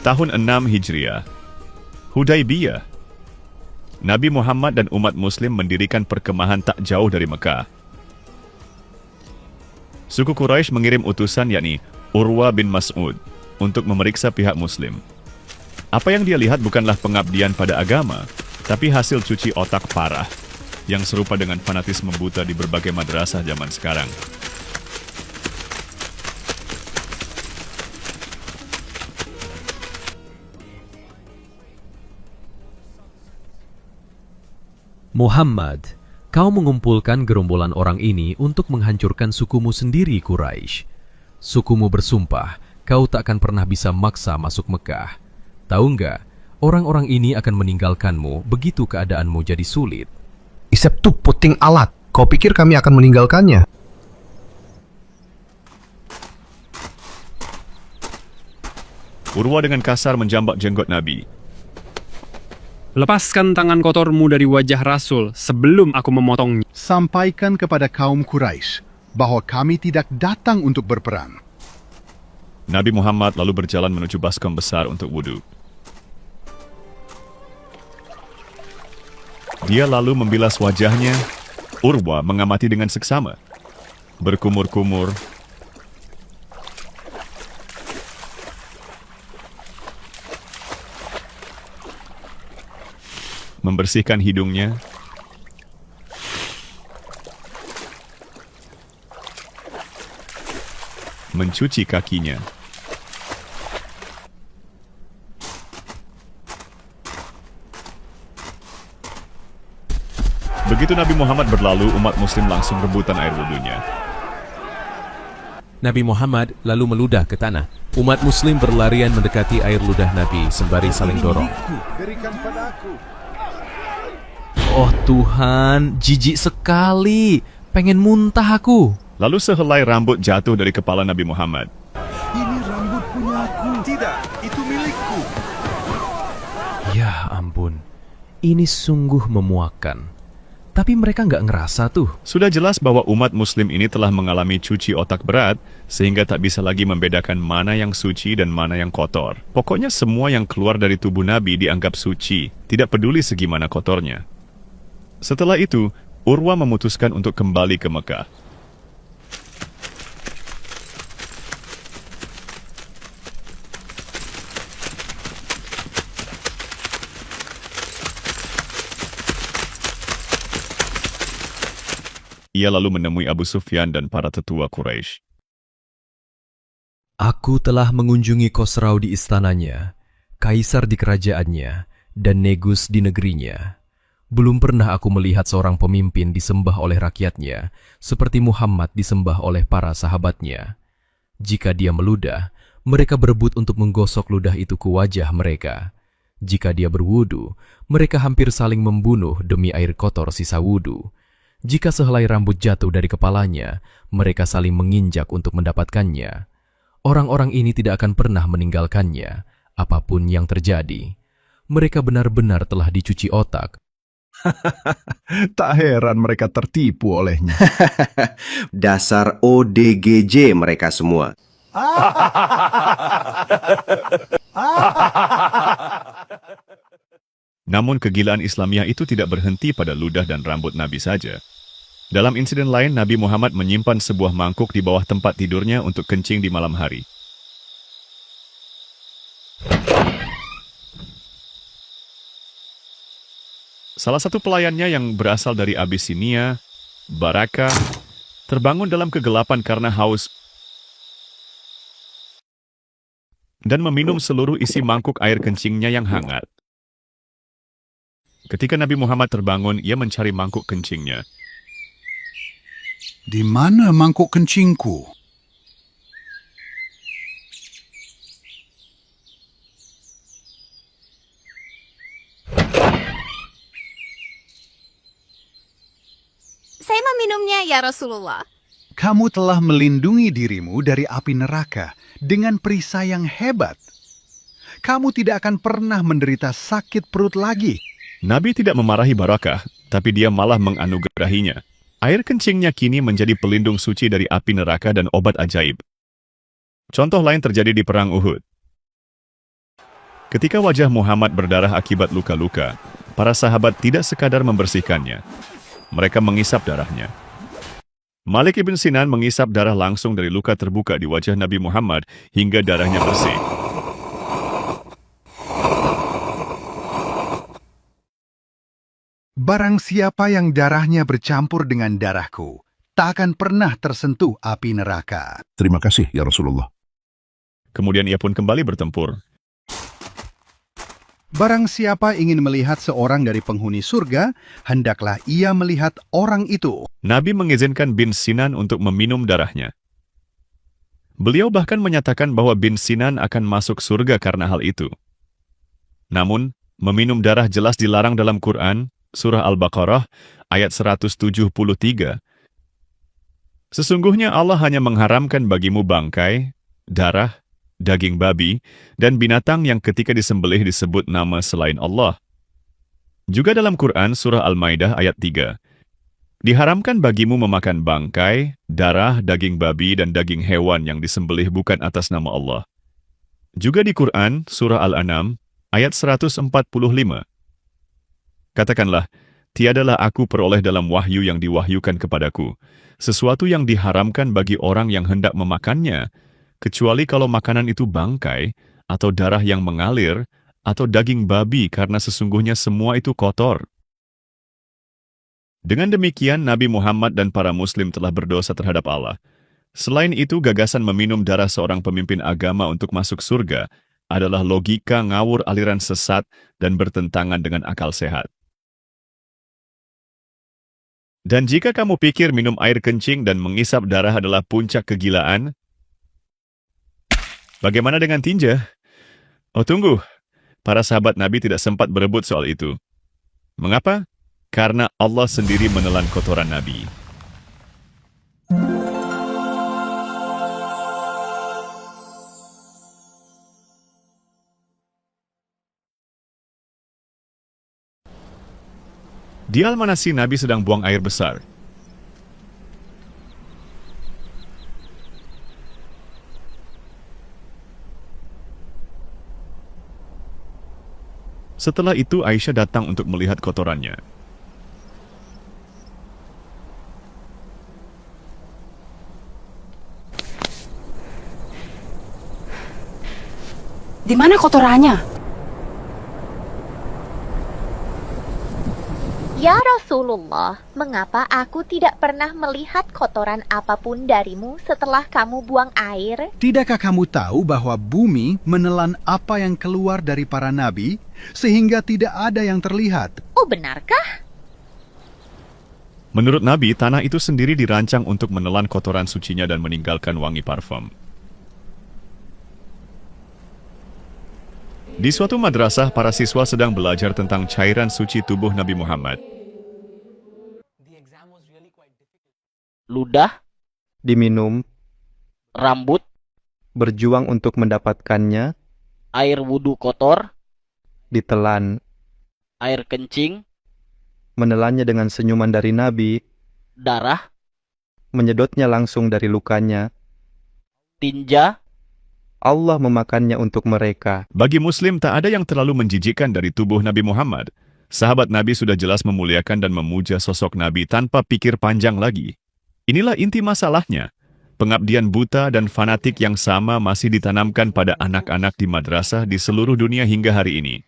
Tahun 6 Hijriah, Hudaybiyah. Nabi Muhammad dan umat Muslim mendirikan perkemahan tak jauh dari Mekah. Suku Quraisy mengirim utusan yakni Urwa bin Mas'ud untuk memeriksa pihak Muslim. Apa yang dia lihat bukanlah pengabdian pada agama, tapi hasil cuci otak parah yang serupa dengan fanatisme buta di berbagai madrasah zaman sekarang. Muhammad, kau mengumpulkan gerombolan orang ini untuk menghancurkan sukumu sendiri, Quraisy. Sukumu bersumpah, kau tak akan pernah bisa maksa masuk Mekah. Tahu nggak, orang-orang ini akan meninggalkanmu begitu keadaanmu jadi sulit. Isep tuh puting alat. Kau pikir kami akan meninggalkannya? Urwa dengan kasar menjambak jenggot Nabi. Lepaskan tangan kotormu dari wajah Rasul sebelum aku memotongnya. Sampaikan kepada kaum Quraisy bahwa kami tidak datang untuk berperang. Nabi Muhammad lalu berjalan menuju baskom besar untuk wudhu. Dia lalu membilas wajahnya. Urwa mengamati dengan seksama. Berkumur-kumur. Membersihkan hidungnya. Mencuci kakinya. Begitu Nabi Muhammad berlalu, umat Muslim langsung rebutan air wudhunya. Nabi Muhammad lalu meludah ke tanah. Umat Muslim berlarian mendekati air ludah Nabi sembari saling dorong. Berikan padaku. Oh Tuhan, jijik sekali. Pengen muntah aku. Lalu sehelai rambut jatuh dari kepala Nabi Muhammad. Ini rambut punyaku. Tidak, itu milikku. Ya ampun, ini sungguh memuakkan. Tapi mereka nggak ngerasa tuh. Sudah jelas bahwa umat Muslim ini telah mengalami cuci otak berat, sehingga tak bisa lagi membedakan mana yang suci dan mana yang kotor. Pokoknya semua yang keluar dari tubuh Nabi dianggap suci, tidak peduli segimana kotornya. Setelah itu, Urwa memutuskan untuk kembali ke Mekah. Ia lalu menemui Abu Sufyan dan para tetua Quraisy. Aku telah mengunjungi Khosrau di istananya, Kaisar di kerajaannya, dan Negus di negerinya. Belum pernah aku melihat seorang pemimpin disembah oleh rakyatnya, seperti Muhammad disembah oleh para sahabatnya. Jika dia meludah, mereka berebut untuk menggosok ludah itu ke wajah mereka. Jika dia berwudu, mereka hampir saling membunuh demi air kotor sisa wudu. Jika sehelai rambut jatuh dari kepalanya, mereka saling menginjak untuk mendapatkannya. Orang-orang ini tidak akan pernah meninggalkannya, apapun yang terjadi. Mereka benar-benar telah dicuci otak. Tak heran mereka tertipu olehnya. Dasar ODGJ mereka semua. Namun kegilaan Islamiyah itu tidak berhenti pada ludah dan rambut Nabi saja. Dalam insiden lain, Nabi Muhammad menyimpan sebuah mangkuk di bawah tempat tidurnya untuk kencing di malam hari. Salah satu pelayannya yang berasal dari Abisinia, Baraka, terbangun dalam kegelapan karena haus dan meminum seluruh isi mangkuk air kencingnya yang hangat. Ketika Nabi Muhammad terbangun, ia mencari mangkuk kencingnya. Di mana mangkuk kencingku? Saya meminumnya, ya Rasulullah. Kamu telah melindungi dirimu dari api neraka dengan perisai yang hebat. Kamu tidak akan pernah menderita sakit perut lagi. Nabi tidak memarahi Barakah, tapi dia malah menganugerahinya. Air kencingnya kini menjadi pelindung suci dari api neraka dan obat ajaib. Contoh lain terjadi di Perang Uhud. Ketika wajah Muhammad berdarah akibat luka-luka, para sahabat tidak sekadar membersihkannya. Mereka mengisap darahnya. Malik ibn Sinan mengisap darah langsung dari luka terbuka di wajah Nabi Muhammad hingga darahnya bersih. Barang siapa yang darahnya bercampur dengan darahku, tak akan pernah tersentuh api neraka. Terima kasih, ya Rasulullah. Kemudian ia pun kembali bertempur. Barang siapa ingin melihat seorang dari penghuni surga, hendaklah ia melihat orang itu. Nabi mengizinkan bin Sinan untuk meminum darahnya. Beliau bahkan menyatakan bahwa bin Sinan akan masuk surga karena hal itu. Namun, meminum darah jelas dilarang dalam Quran, Surah Al-Baqarah, ayat 173. Sesungguhnya Allah hanya mengharamkan bagimu bangkai, darah, daging babi, dan binatang yang ketika disembelih disebut nama selain Allah. Juga dalam Quran Surah Al-Maidah ayat 3, diharamkan bagimu memakan bangkai, darah, daging babi, dan daging hewan yang disembelih bukan atas nama Allah. Juga di Quran Surah Al-An'am ayat 145. Katakanlah, tiadalah aku peroleh dalam wahyu yang diwahyukan kepadaku, sesuatu yang diharamkan bagi orang yang hendak memakannya, kecuali kalau makanan itu bangkai, atau darah yang mengalir, atau daging babi karena sesungguhnya semua itu kotor. Dengan demikian, Nabi Muhammad dan para muslim telah berdosa terhadap Allah. Selain itu, gagasan meminum darah seorang pemimpin agama untuk masuk surga adalah logika ngawur aliran sesat dan bertentangan dengan akal sehat. Dan jika kamu pikir minum air kencing dan mengisap darah adalah puncak kegilaan, bagaimana dengan tinja? Oh tunggu, para sahabat Nabi tidak sempat berebut soal itu. Mengapa? Karena Allah sendiri menelan kotoran Nabi. Di Al-Manasi, Nabi sedang buang air besar. Setelah itu, Aisyah datang untuk melihat kotorannya. Di mana kotorannya? Ya Rasulullah, mengapa aku tidak pernah melihat kotoran apapun darimu setelah kamu buang air? Tidakkah kamu tahu bahwa bumi menelan apa yang keluar dari para nabi, sehingga tidak ada yang terlihat? Oh, benarkah? Menurut Nabi, tanah itu sendiri dirancang untuk menelan kotoran sucinya dan meninggalkan wangi parfum. Di suatu madrasah, para siswa sedang belajar tentang cairan suci tubuh Nabi Muhammad. Ludah, diminum, rambut, berjuang untuk mendapatkannya, air wudhu kotor, ditelan, air kencing, menelannya dengan senyuman dari Nabi, darah, menyedotnya langsung dari lukanya, tinja, Allah memakannya untuk mereka. Bagi Muslim, tak ada yang terlalu menjijikkan dari tubuh Nabi Muhammad. Sahabat Nabi sudah jelas memuliakan dan memuja sosok Nabi tanpa pikir panjang lagi. Inilah inti masalahnya. Pengabdian buta dan fanatik yang sama masih ditanamkan pada anak-anak di madrasah di seluruh dunia hingga hari ini.